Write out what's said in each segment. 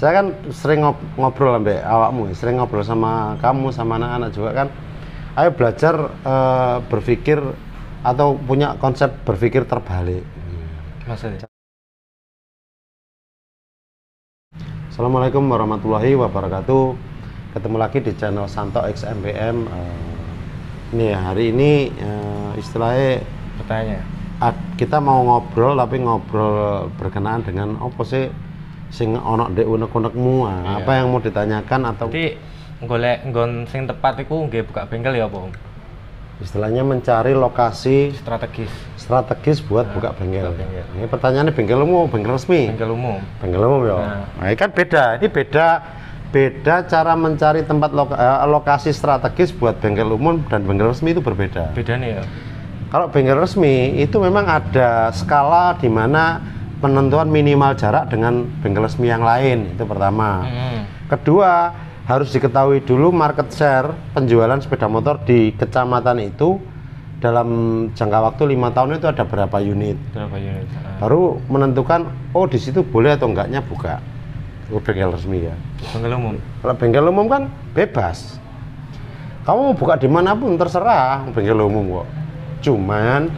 Saya kan sering ngobrol sampai awakmu, sering ngobrol sama kamu, sama anak-anak juga kan. Ayo belajar berpikir atau punya konsep berpikir terbalik. Maksudnya? Assalamualaikum warahmatullahi wabarakatuh. Ketemu lagi di channel Santo X MBM. Nih hari ini istilahnya Bertanya. Kita mau ngobrol tapi ngobrol berkenaan dengan apa sih sing ono ndek unek-unekmu. Iya. Apa yang mau ditanyakan atau Jadi golek nggon sing tepat iku nggih buka bengkel ya apa, Om? istilahnya mencari lokasi Strategis buat buka bengkel. buka bengkel. Ini pertanyaannya bengkel umum, bengkel resmi. Bengkel umum. Bengkel umum ya. Nah, ini kan beda. Ini beda cara mencari tempat lokasi strategis buat bengkel umum dan bengkel resmi itu berbeda. Bedanya ya. Kalau bengkel resmi itu memang ada skala di mana penentuan minimal jarak dengan bengkel resmi yang lain, itu pertama. Kedua, harus diketahui dulu market share penjualan sepeda motor di kecamatan itu dalam jangka waktu 5 tahun itu ada berapa unit. Berapa unit? Baru menentukan oh di situ boleh atau enggaknya buka. Itu bengkel resmi ya. Bengkel umum. Kalau bengkel umum kan bebas. Kamu mau buka dimanapun terserah bengkel umum kok. Cuman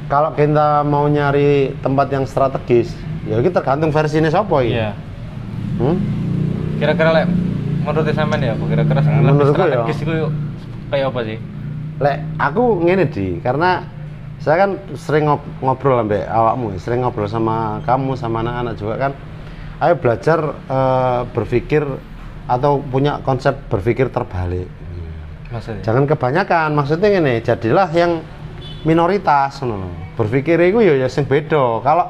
kalau kita mau nyari tempat yang strategis, ya kita tergantung versinya siapa ya. Iya. Kira-kira lek menurut sampean ya, kira-kira sing lebih Menurutku ya. strategis itu kayak apa sih? Lek aku ngene di, karena saya kan sering ngobrol sampai awakmu, sering ngobrol sama kamu, sama anak-anak juga kan. Ayo belajar berpikir atau punya konsep berpikir terbalik. Maksudnya? Jangan kebanyakan, maksudnya gini, jadilah yang minoritas, berpikir itu ya sing beda. Kalau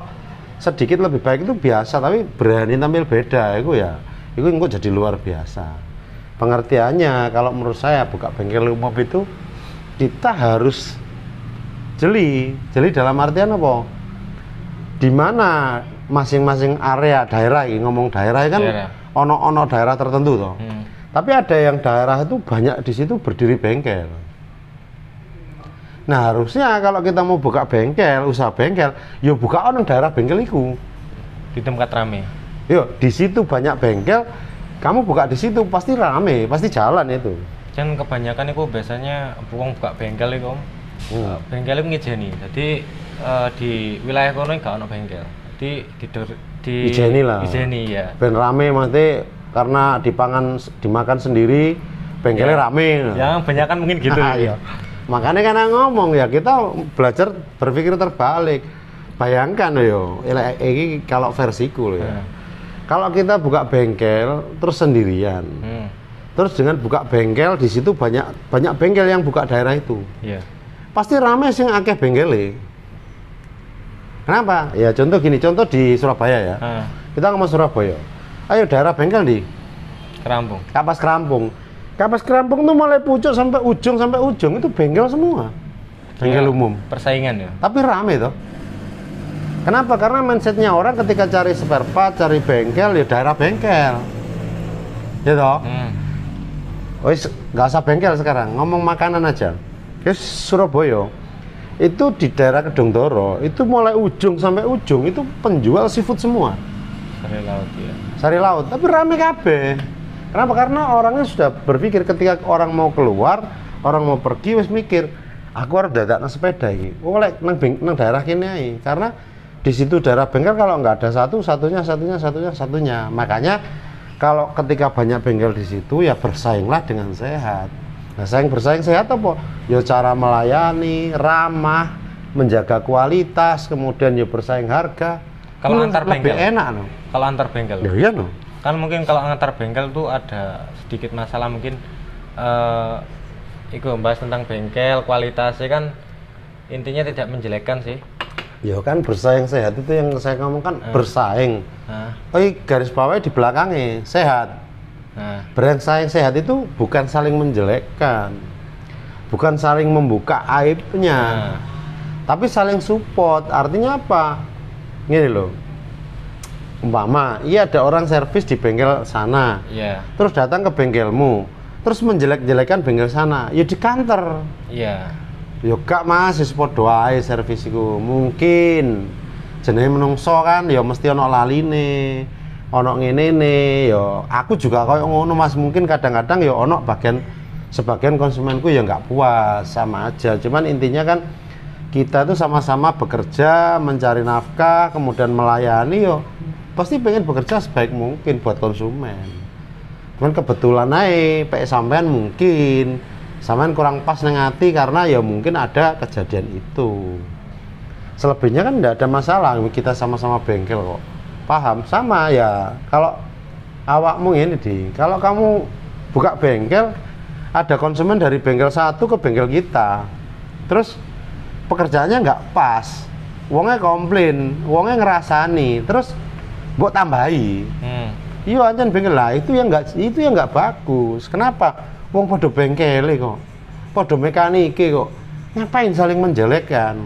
sedikit lebih baik itu biasa, tapi berani tampil beda, itu engko jadi luar biasa. Pengertiannya kalau menurut saya buka bengkel umum itu kita harus jeli dalam artian apa? Di mana masing-masing area daerah, ini ngomong daerah kan ono daerah tertentu toh. Tapi ada yang daerah itu banyak di situ berdiri bengkel. Nah harusnya kalau kita mau buka bengkel, usaha bengkel, yo buka ono daerah bengkel itu. Di tempat rame. Yo di situ banyak bengkel, kamu buka di situ pasti rame, pasti jalan itu. Kan kebanyakan itu biasanya buka bengkel itu, Om. Bengkel itu ngijeni. Jadi di wilayah kono gak ono bengkel. Jadi di Ijeni lah. Ijeni ya. Ben rame maksudnya karena dimakan sendiri, bengkelnya Ya. rame. Ya, banyak kan mungkin gitu. Iya. Makanya kan aku ngomong ya kita belajar berpikir terbalik. Bayangkan yo, ini kalau versiku loh ya. Kalau kita buka bengkel terus sendirian, terus dengan buka bengkel di situ banyak bengkel yang buka daerah itu, pasti ramai sing akeh bengkele. Kenapa? Ya contoh gini, contoh di Surabaya ya. Kita ngomong Surabaya. Ayo daerah bengkel di Kerampung. Kapas Kerampung. Kapas Kerampung tuh mulai pucuk sampai ujung itu bengkel semua. Bengkel umum. Persaingan ya. Tapi rame toh. Kenapa? Karena mindsetnya orang ketika cari spare part, cari bengkel ya daerah bengkel. Ya toh. Wis nggak usah bengkel sekarang, ngomong makanan aja. Guys, Surabaya itu di daerah Kedungtoro itu mulai ujung sampai ujung itu penjual seafood semua. Sari laut ya. Sari laut, tapi rame kabeh. Kenapa? Karena orangnya sudah berpikir ketika orang mau keluar, orang mau pergi wis mikir, aku harus dadakno sepeda iki. Oh lek nang daerah kene ae. Karena di situ daerah bengkel kalau nggak ada satunya. Makanya kalau ketika banyak bengkel di situ ya bersainglah dengan sehat. Nah, bersaing sehat apa? Ya cara melayani, ramah, menjaga kualitas, kemudian ya bersaing harga. Kalau antar lebih bengkel enak no. Kalau antar bengkel. Ya iya no. Kan mungkin kalau antar bengkel tuh ada sedikit masalah mungkin itu bahas tentang bengkel kualitasnya kan intinya tidak menjelekkan sih. Ya kan bersaing sehat itu yang saya ngomong kan bersaing. Oh garis bawahnya di belakangnya sehat. Bersaing sehat itu bukan saling menjelekkan, bukan saling membuka aibnya, tapi saling support. Artinya apa? Gini loh. Umpama, iya ada orang servis di bengkel sana, terus datang ke bengkelmu, terus menjelek-jelekan bengkel sana, ya di kantor. Ya gak mas, wis padha ae servis iku. Mungkin jenenge menungso kan ya mesti ana laline. ono ngene yo aku juga koyo ngono Mas, mungkin kadang-kadang yo ono sebagian konsumenku ya nggak puas, sama aja. Cuman intinya kan kita tuh sama-sama bekerja mencari nafkah, kemudian melayani yo pasti pengen bekerja sebaik mungkin buat konsumen. Cuman kebetulan aja pek sampean mungkin sampean kurang pas nang ati karena ya mungkin ada kejadian itu. Selebihnya kan enggak ada masalah, kita sama-sama bengkel kok. Paham? Sama ya, kalau awakmu ini kalau kamu buka bengkel, ada konsumen dari bengkel satu ke bengkel kita, terus pekerjaannya nggak pas, wongnya komplain, wongnya ngerasani, terus buat tambahi. Iya anjan bengkel lah, itu yang nggak bagus. Kenapa? Wong podo bengkel kok, podo mekanike kok, ngapain saling menjelekkan?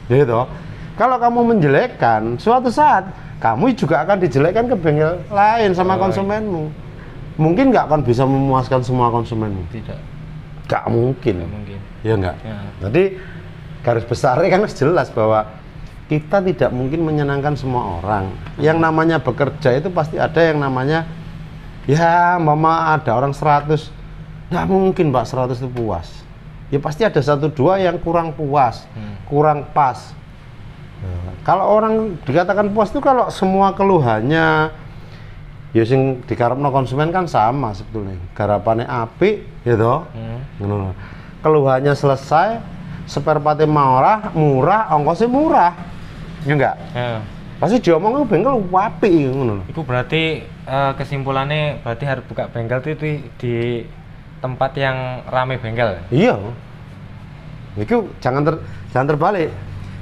Gitu. Kalau kamu menjelekkan, suatu saat kamu juga akan dijelekkan ke bengkel lain sama konsumenmu. Mungkin nggak akan bisa memuaskan semua konsumenmu. Tidak. Nggak mungkin. Nggak mungkin. Ya nggak. Ya. Jadi garis besarnya kan jelas bahwa kita tidak mungkin menyenangkan semua orang. Yang namanya bekerja itu pasti ada yang namanya ya mama ada orang 100. Nggak mungkin Pak 100 itu puas. Ya pasti ada 1-2 yang kurang puas, kurang pas. Kalau orang dikatakan puas itu kalau semua keluhannya ya sing dikarepno konsumen kan sama sebetulnya. Garapane apik gitu. Ngono. Keluhannya selesai, spare part-e murah, ongkosnya murah. Ya enggak? Ya. Pasti diomong bengkel apik ngono. Itu berarti kesimpulannya berarti harus buka bengkel itu di tempat yang ramai bengkel. Iya. Itu jangan terbalik.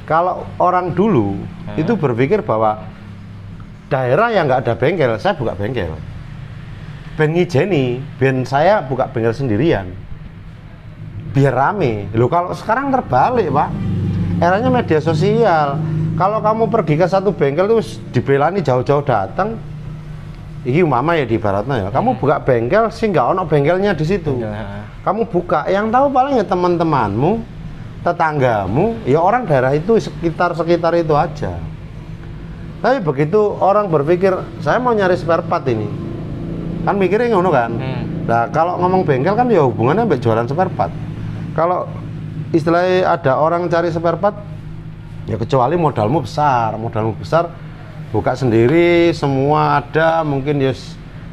Kalau orang dulu itu berpikir bahwa daerah yang nggak ada bengkel, saya buka bengkel. Ben ngijeni, ben saya buka bengkel sendirian. Biar rame. Loh kalau sekarang terbalik Pak. Eranya media sosial. Kalau kamu pergi ke satu bengkel terus dibelani jauh-jauh datang, ini mama ya di baratnya ya. Kamu buka bengkel sih nggak ono bengkelnya di situ. Kamu buka, yang tahu paling ya teman-temanmu, tetanggamu, ya orang daerah itu sekitar itu aja. Tapi begitu orang berpikir saya mau nyari spare part ini, kan mikirnya ngono kan. Nah kalau ngomong bengkel kan ya hubungannya sampai jualan spare part. Kalau istilahnya ada orang cari spare part, ya kecuali modalmu besar, buka sendiri, semua ada, mungkin ya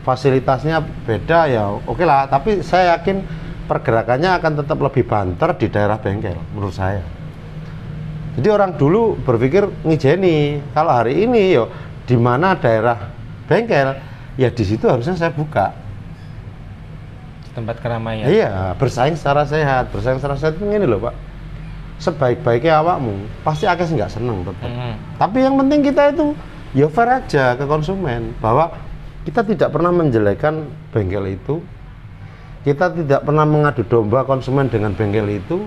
fasilitasnya beda ya oke lah. Tapi saya yakin pergerakannya akan tetap lebih banter di daerah bengkel menurut saya. Jadi orang dulu berpikir ngijeni, kalau hari ini yo di mana daerah bengkel ya di situ harusnya saya buka. Di tempat keramaian. Iya, bersaing secara sehat. Bersaing secara sehat itu gini loh Pak. Sebaik-baiknya awakmu pasti akeh nggak seneng tetap. Tapi yang penting kita itu ya fair aja ke konsumen bahwa kita tidak pernah menjelekkan bengkel itu. Kita tidak pernah mengadu domba konsumen dengan bengkel itu.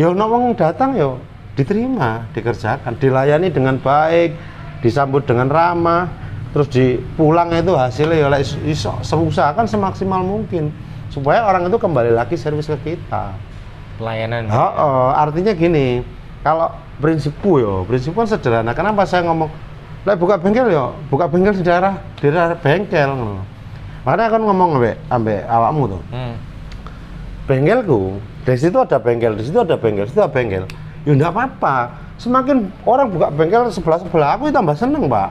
Ya wong datang yo diterima, dikerjakan, dilayani dengan baik, disambut dengan ramah, terus dipulang itu hasilnya ya usahakan semaksimal mungkin supaya orang itu kembali lagi servis ke kita. Pelayanan. Artinya gini, kalau prinsipku kan sederhana. Kenapa saya ngomong buka bengkel buka bengkel di daerah bengkel ngono. Makanya kan ngomong ambek awakmu tuh. Bengkelku, di situ ada bengkel, di situ ada bengkel, di situ ada bengkel. Ya enggak apa-apa. Semakin orang buka bengkel sebelah aku tambah seneng, Pak.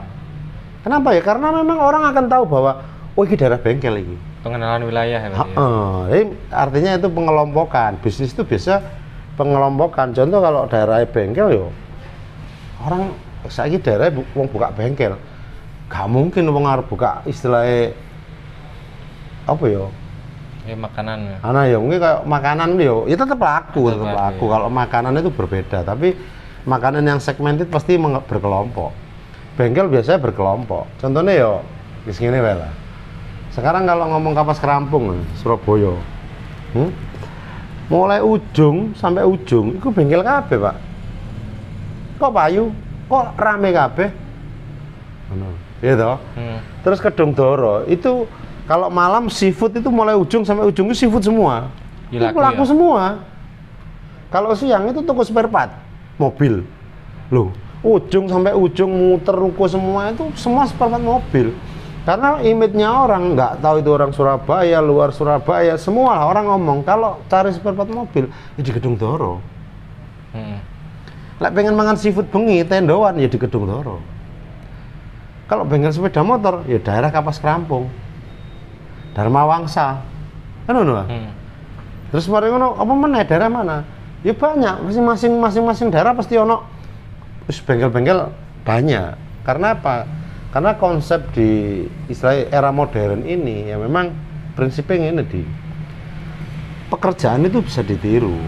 Kenapa ya? Karena memang orang akan tahu bahwa oh ini daerah bengkel ini. Pengenalan wilayah ya. Artinya itu pengelompokan. Bisnis itu biasa pengelompokan. Contoh kalau daerah bengkel orang saiki daerah wong buka bengkel. Gak mungkin wong arep buka istilahnya apa ya? Makanan. Mungkin kayak makanan ya tetap laku. Kalau makanan itu berbeda, tapi makanan yang segmented pasti berkelompok. Bengkel biasanya berkelompok. Contohnya wis ngene wae lah. Sekarang kalau ngomong Kapas Kerampung, Surabaya. Mulai ujung sampai ujung itu bengkel kabeh, Pak. Kok payu? Kok rame kabeh? Ngono. Iya toh? Terus Kedung Doro itu kalau malam seafood itu mulai ujung sampai ujung itu seafood semua. Itu laku semua. Kalau siang itu toko spare part, mobil. Loh, ujung sampai ujung muter ruko semua itu semua spare part mobil. Karena image-nya orang nggak tahu itu orang Surabaya, luar Surabaya, semua lah orang ngomong kalau cari spare part mobil ya di Gedung Doro. Lek pengen mangan seafood bengi tendoan ya di Gedung Doro. Kalau bengkel sepeda motor ya daerah Kapas Krampung, Dharma Wangsa, kan ngono. Terus mari ngono apa meneh daerah mana? Ya banyak, masing-masing daerah pasti ono terus bengkel-bengkel banyak. Karena apa? Karena konsep di istilah era modern ini ya memang prinsipnya ini di pekerjaan itu bisa ditiru,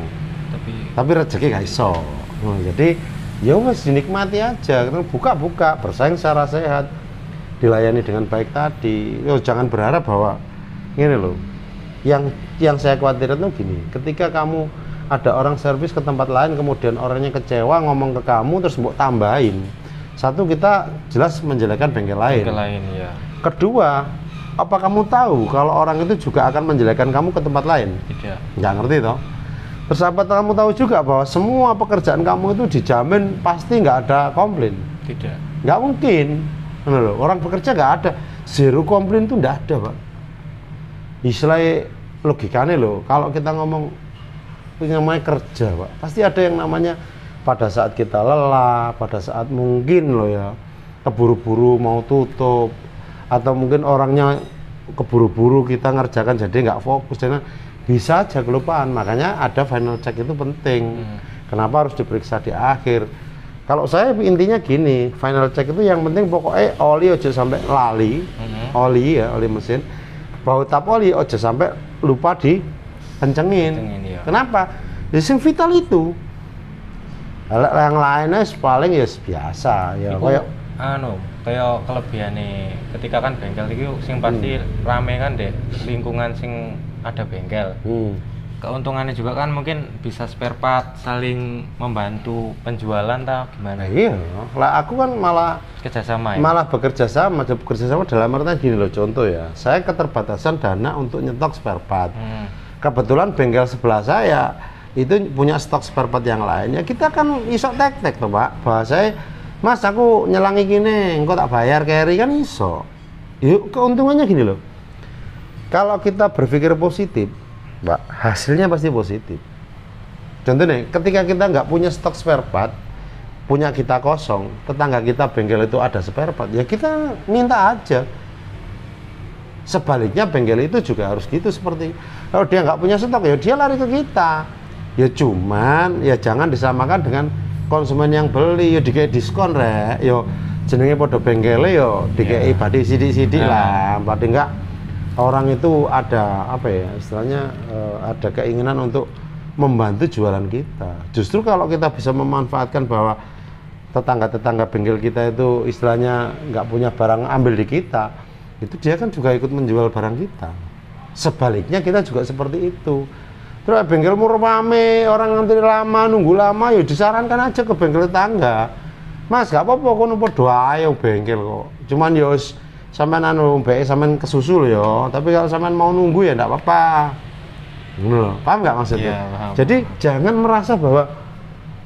tapi rezeki gak iso. Nah, jadi ya wes dinikmati aja, buka-buka, bersaing secara sehat, dilayani dengan baik tadi. Yo jangan berharap bahwa ini loh. Yang saya khawatir itu gini, ketika kamu ada orang servis ke tempat lain kemudian orangnya kecewa ngomong ke kamu terus mau tambahin. Satu, kita jelas menjelekkan bengkel lain. Ya. Kedua, apa kamu tahu kalau orang itu juga akan menjelekkan kamu ke tempat lain? Tidak. Nggak ngerti toh? Terus apa kamu tahu juga bahwa semua pekerjaan kamu itu dijamin pasti nggak ada komplain? Tidak. Nggak mungkin. Loh, orang bekerja nggak ada. Zero komplain itu nggak ada, Pak. Istilahnya logikanya loh, kalau kita ngomong itu namanya kerja, Pak. Pasti ada yang namanya pada saat kita lelah, pada saat mungkin loh ya keburu-buru mau tutup atau mungkin orangnya keburu-buru kita ngerjakan jadi nggak fokus dan bisa aja kelupaan. Makanya ada final check itu penting. Kenapa harus diperiksa di akhir? Kalau saya intinya gini, final check itu yang penting pokoknya oli aja sampai lali, oli mesin, bau tap oli aja sampai lupa dikencengin. Ya. Kenapa? Ya sing vital itu. Yang lainnya paling ya biasa ya kayak kelebihane ketika kan bengkel itu sing pasti rame kan deh lingkungan sing ada bengkel. Keuntungannya juga kan mungkin bisa spare part saling membantu penjualan tau gimana? Iya, lah aku kan malah kerjasama ya? Malah bekerja sama dalam artian gini loh, contoh ya, saya keterbatasan dana untuk nyetok spare part. Kebetulan bengkel sebelah saya itu punya stok spare part yang lain, ya kita kan iso tek-tek tuh Pak, bahasa Mas aku nyelangi gini, engkau tak bayar carry kan iso. Yuk keuntungannya gini loh, kalau kita berpikir positif Mbak, hasilnya pasti positif. Contohnya, ketika kita nggak punya stok spare part, punya kita kosong, tetangga kita bengkel itu ada spare part, ya kita minta aja. Sebaliknya bengkel itu juga harus gitu seperti, kalau dia nggak punya stok, ya dia lari ke kita. Ya cuman, ya jangan disamakan dengan konsumen yang beli, ya dikei diskon rek, yo jenenge podo bengkele yo dikei badi sidik-sidik lah, badi enggak. Orang itu ada apa ya istilahnya ada keinginan untuk membantu jualan kita. Justru kalau kita bisa memanfaatkan bahwa tetangga-tetangga bengkel kita itu istilahnya nggak punya barang ambil di kita, itu dia kan juga ikut menjual barang kita. Sebaliknya kita juga seperti itu. Terus bengkelmu rame, orang ngantri lama, nunggu lama, ya disarankan aja ke bengkel tetangga. Mas, gak apa-apa, kono podo ae bengkel kok. Cuman ya sampean sampean kesusul ya, tapi kalau sampean mau nunggu ya enggak apa-apa. Ngono, paham enggak maksudnya? Iya, paham. Jadi jangan merasa bahwa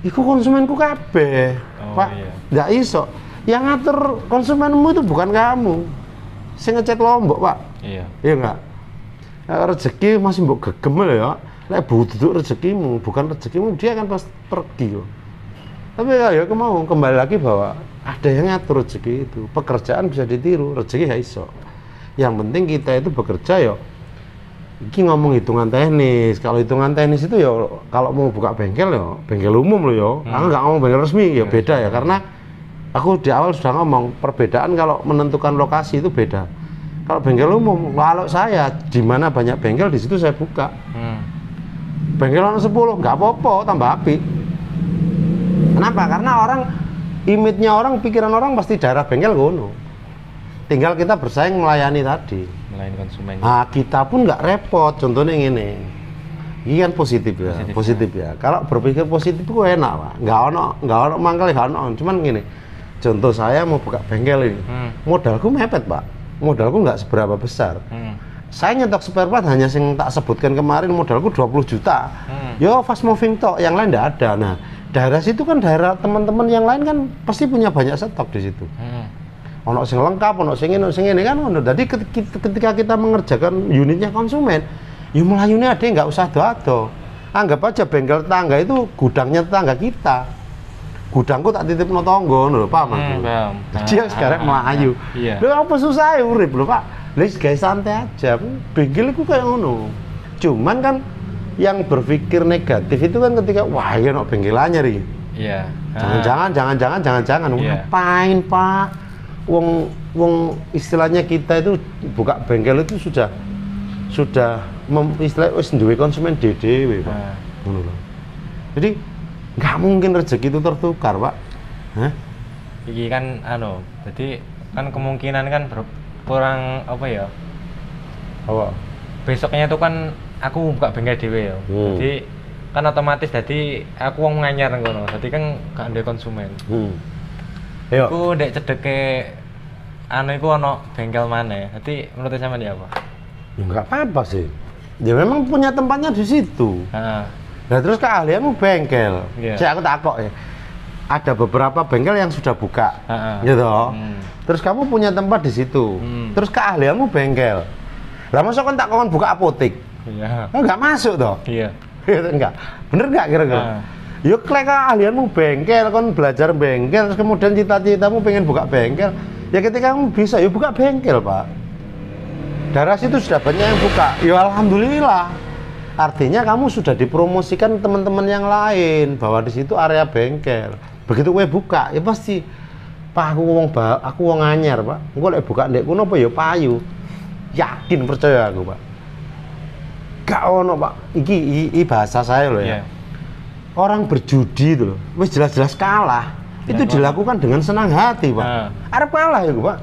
iku konsumenku kabeh. Pak, enggak iso. Yang ngatur konsumenmu itu bukan kamu. Sing ngecek Lombok, Pak. Iya. Iya enggak? Rezeki masih mbok gegem ya. Lek buduk rezekimu, bukan rezekimu, dia akan pasti pergi loh. Tapi ya mau kembali lagi bahwa ada yang ngatur rezeki itu. Pekerjaan bisa ditiru, rezeki ya iso. Yang penting kita itu bekerja ya. Ini ngomong hitungan teknis. Kalau hitungan teknis itu ya kalau mau buka bengkel ya, bengkel umum loh ya. Aku nggak ngomong bengkel resmi ya beda ya, karena aku di awal sudah ngomong perbedaan kalau menentukan lokasi itu beda. Kalau bengkel umum, kalau saya di mana banyak bengkel di situ saya buka. Bengkel orang 10 nggak apa-apa, tambah api. Kenapa? Karena orang image-nya orang, pikiran orang pasti daerah bengkel gono. Tinggal kita bersaing melayani tadi. Melayani konsumen. Nah, kita pun nggak repot. Contohnya ini. Ini kan positif ya, positif ya. Kalau berpikir positif itu enak Pak. Nggak ono mangkal, nggak ono. Cuman gini. Contoh saya mau buka bengkel ini. Modalku mepet Pak. Modalku nggak seberapa besar. Saya nyetok spare part hanya yang tak sebutkan kemarin, modalku 20 juta. Yo fast moving tok, yang lain enggak ada. Nah, daerah situ kan daerah teman-teman yang lain kan pasti punya banyak stok di situ. ono sing lengkap, ono sing ini kan ngono. Jadi ketika kita mengerjakan unitnya konsumen, ya melayune ade nggak usah do-ado. Anggap aja bengkel tetangga itu gudangnya tetangga kita. Gudangku tak titip no tonggo, lho, paham aku? Paham. Dia sekarang melayu. Iya. Lho apa susah ya urip lho, Pak? Wis guys santai aja. Bengkel itu kayak ngono. Cuman kan yang berpikir negatif itu kan ketika wah ya no bengkelannya ri. Iya. Jangan. Iya. Ngapain, Pak? Wong istilahnya kita itu buka bengkel itu sudah istilahnya wis duwe konsumen dhewe, Pak. Ngono lho. Jadi nggak mungkin rezeki itu tertukar, Pak. Hah? Iki kan jadi kan kemungkinan kan kurang apa ya? Apa? Besoknya itu kan aku buka bengkel dhewe ya. Jadi kan otomatis jadi aku wong nganyar ngono. Jadi kan gak ndek konsumen. Ayo. Aku ndek cedeke iku ono bengkel maneh. Jadi menurut sampean ya apa? Ya nggak apa-apa sih. Ya memang punya tempatnya di situ. Heeh. Nah terus keahlianmu bengkel. Iya. Saya aku takok ya. Ada beberapa bengkel yang sudah buka, gitu. Terus kamu punya tempat di situ. Terus keahlianmu bengkel. Lah masa kan tak kon buka apotek? Iya. Enggak masuk toh? Iya. Enggak. Bener enggak kira-kira? Yuk klek keahlianmu bengkel, kon belajar bengkel, terus kemudian cita-citamu pengen buka bengkel. Ya ketika kamu bisa, ya buka bengkel, Pak. Dari situ sudah banyak yang buka. Ya alhamdulillah. Artinya kamu sudah dipromosikan teman-teman yang lain bahwa di situ area bengkel. Begitu gue buka, ya pasti Pak aku wong anyar, Pak. Engko lek buka ndek kono apa ya payu. Yakin percaya aku, Pak. Gak ono, Pak. Iki bahasa saya loh ya. Yeah. Orang berjudi itu loh, wis jelas-jelas kalah. Itu dilakukan dengan senang hati, Pak. Arep kalah ya, Pak.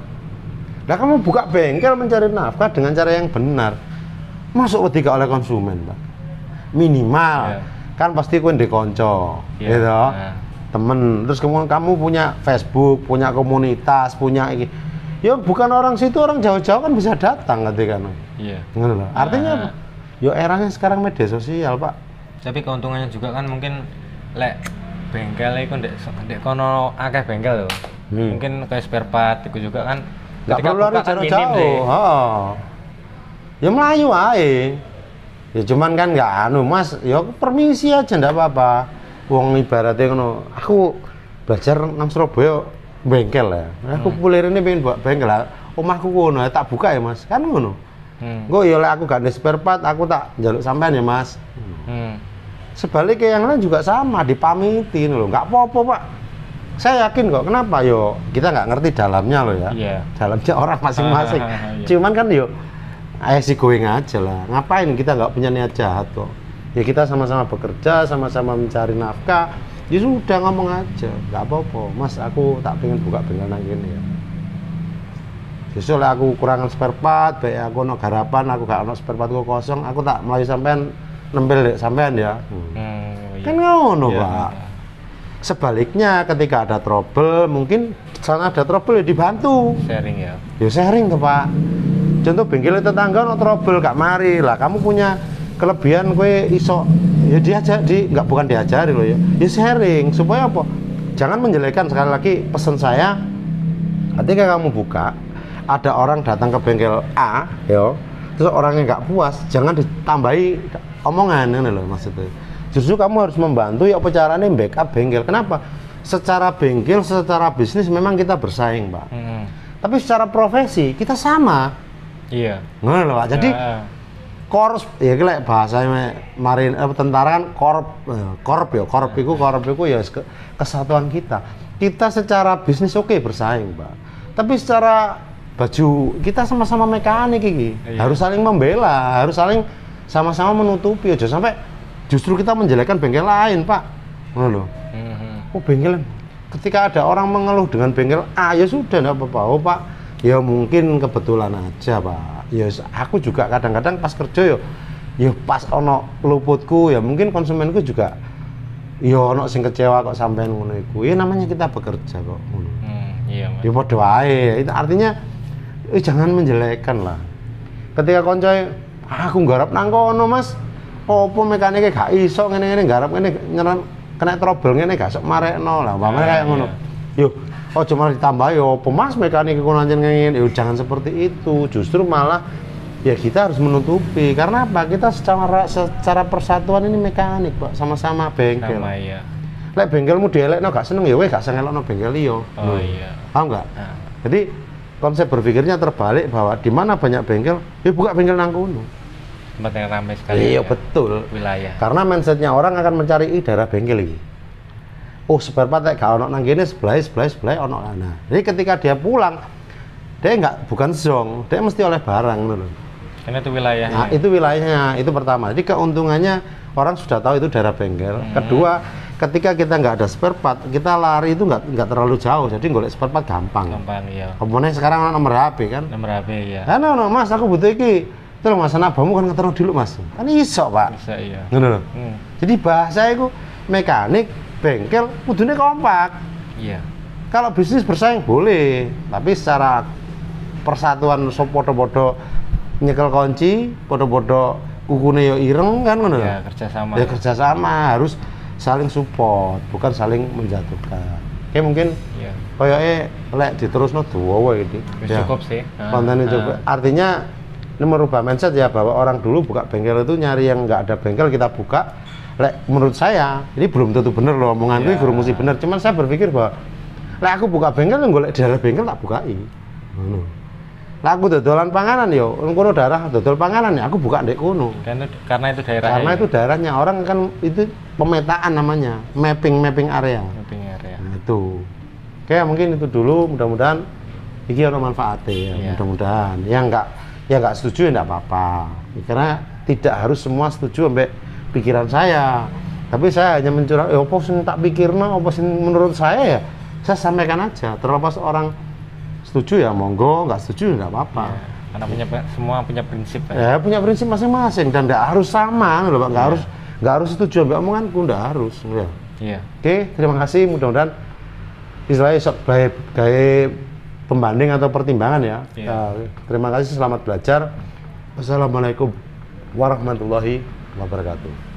Nah, kamu buka bengkel mencari nafkah dengan cara yang benar. Masuk ketika oleh konsumen, Pak. Minimal kan pasti kowe ndek kanca, gitu. Temen, terus kemudian kamu punya Facebook, punya komunitas, punya iki. Ya bukan orang situ, orang jauh-jauh kan bisa datang ketika kan. Iya. Ngono loh. Artinya apa? Yo eranya sekarang media sosial, Pak. Tapi keuntungannya juga kan mungkin lek bengkel iku ndek kono akeh bengkel lho. Mungkin kayak spare part iku juga kan nggak perlu lari jauh-jauh. Ya melayu ae. Ya cuman kan nggak Mas, ya permisi aja ndak apa-apa. Wong ibaratnya ngono, aku belajar nang Surabaya bengkel ya. Aku kuliah ini pengen buat bengkel lah. Omahku kono, tak buka ya Mas. Kan ngono. Engko ya lek aku gak ada spare part, aku tak njaluk sampean ya Mas. Sebaliknya yang lain juga sama, dipamitin loh. Nggak apa-apa, Pak. Saya yakin kok. Kenapa? Yo, kita nggak ngerti dalamnya loh ya. Yeah. Dalamnya orang masing-masing. Cuman kan yo, ayo sih going aja lah. Ngapain kita nggak punya niat jahat kok? Ya kita sama-sama bekerja, sama-sama mencari nafkah. Ya sudah ngomong aja, nggak apa-apa. Mas, aku tak pengen buka bengkel nang kene ya. Justru aku kurangan spare part, baik aku no garapan, aku gak ono spare partku kosong, aku tak melayu sampean nempel dek sampean ya. Kan ngono, Pak. Sebaliknya ketika ada trouble, mungkin sana ada trouble ya dibantu. Sharing ya. Ya sharing tuh, Pak. Contoh bengkel tetangga no trouble gak mari lah, kamu punya kelebihan kue iso ya bukan diajari loh ya. Ya sharing supaya apa? Jangan menjelekkan. Sekali lagi pesan saya, ketika kamu buka ada orang datang ke bengkel A, yo, terus orangnya nggak puas, jangan ditambahi omongan, ini loh maksudnya. Justru kamu harus membantu ya apa caranya backup bengkel. Kenapa? Secara bengkel, secara bisnis memang kita bersaing, Pak. Tapi secara profesi kita sama. Iya. Ngono loh, Pak. Jadi korps ya kayak bahasanya marin tentara kan korp itu ya kesatuan kita. Kita secara bisnis oke bersaing, Pak. Tapi secara baju kita sama-sama mekanik ini harus saling membela, harus saling sama-sama menutupi aja sampai justru kita menjelekkan bengkel lain, Pak. Ngono loh. Oh bengkel, ketika ada orang mengeluh dengan bengkel A ya sudah enggak apa-apa, oh Pak. Ya mungkin kebetulan aja, Pak. Ya aku juga kadang-kadang pas kerja ya pas ono luputku ya mungkin konsumenku juga ya ono sing kecewa kok sampean ngono iku. Ya namanya kita bekerja kok ngono. Iya, Mas. Ya padha wae. Itu artinya jangan menjelekkan lah. Ketika koncoe aku nggarap nang kono, Mas. Opo mekanike gak iso ngene-ngene nggarap ngene kena trouble ngene gak sok marekno lah. Umpamane kayak ngono. Yo oh cuma ditambah yo pemas mekanik iku nanjen ngene. Jangan seperti itu. Justru malah ya kita harus menutupi. Karena apa? Kita secara persatuan ini mekanik, Pak. Sama-sama bengkel. Sama iya. Lek bengkelmu dielekno gak seneng ya weh gak sengelokno bengkel liya. Oh iya. Paham nggak? Nah, Jadi konsep berpikirnya terbalik bahwa di mana banyak bengkel, ya buka bengkel nang kono. tempat yang ramai sekali. Iya ya, betul. wilayah. Karena mindsetnya orang akan mencari daerah bengkel ini. Oh spare part gak ono nang kene sebelah ono ana. Jadi ketika dia pulang, dia bukan zong, dia mesti oleh barang gitu. Karena itu wilayahnya. Nah, itu wilayahnya, itu pertama. Jadi keuntungannya orang sudah tahu itu daerah bengkel. Kedua, ketika kita nggak ada spare part, kita lari itu nggak terlalu jauh, jadi golek spare part gampang. Gampang iya. Komponen sekarang nomor HP kan? Nomor HP ya. No, Mas, aku butuh iki. Terus Mas, nabamu kan ngeterno dulu Mas. Kan iso, Pak. Bisa iya. Ngono lho. Jadi bahasa itu mekanik, bengkel, kudune kompak. Iya. Kalau bisnis bersaing boleh, tapi secara persatuan sop podo-podo nyekel kunci, podo-podo kukune yo ireng kan ngono. Ya, kerjasama. Ya kerjasama, harus saling support, bukan saling menjatuhkan. Oke, mungkin Iya. koyoke lek diterusno duwowo iki. Ya. Cukup sih. Kontennya cukup. Artinya ini merubah mindset ya bahwa orang dulu buka bengkel itu nyari yang nggak ada bengkel kita buka. Lek menurut saya ini belum tentu bener loh omonganku Ya. itu mesti bener. Cuman saya berpikir bahwa lek aku buka bengkel yang golek daerah bengkel tak bukai. Ngono. Lah aku dodolan panganan yo, kono daerah dodol panganan ya aku buka ndek kono. Karena itu daerah. Karena itu daerahnya orang kan itu pemetaan namanya, mapping area. Mapping area. Nah, itu. Oke, mungkin itu dulu, mudah-mudahan iki ono manfaatnya ya, Iya. mudah-mudahan. Yang nggak setuju ya enggak apa-apa. Karena tidak harus semua setuju sampai pikiran saya. Tapi saya hanya mencurah, apa sing tak pikirno, apa sing menurut saya ya saya sampaikan aja. Terlepas orang setuju ya monggo, nggak setuju ya nggak apa-apa. Ya, karena semua punya prinsip kan. Ya punya prinsip masing-masing dan nggak harus sama, loh Pak. Nggak harus setuju sampai omonganku, nggak harus. Ya. Iya. Oke, terima kasih. Mudah-mudahan istilahnya sok gaya pembanding atau pertimbangan ya. Iya. Terima kasih, selamat belajar. Wassalamualaikum warahmatullahi wabarakatuh.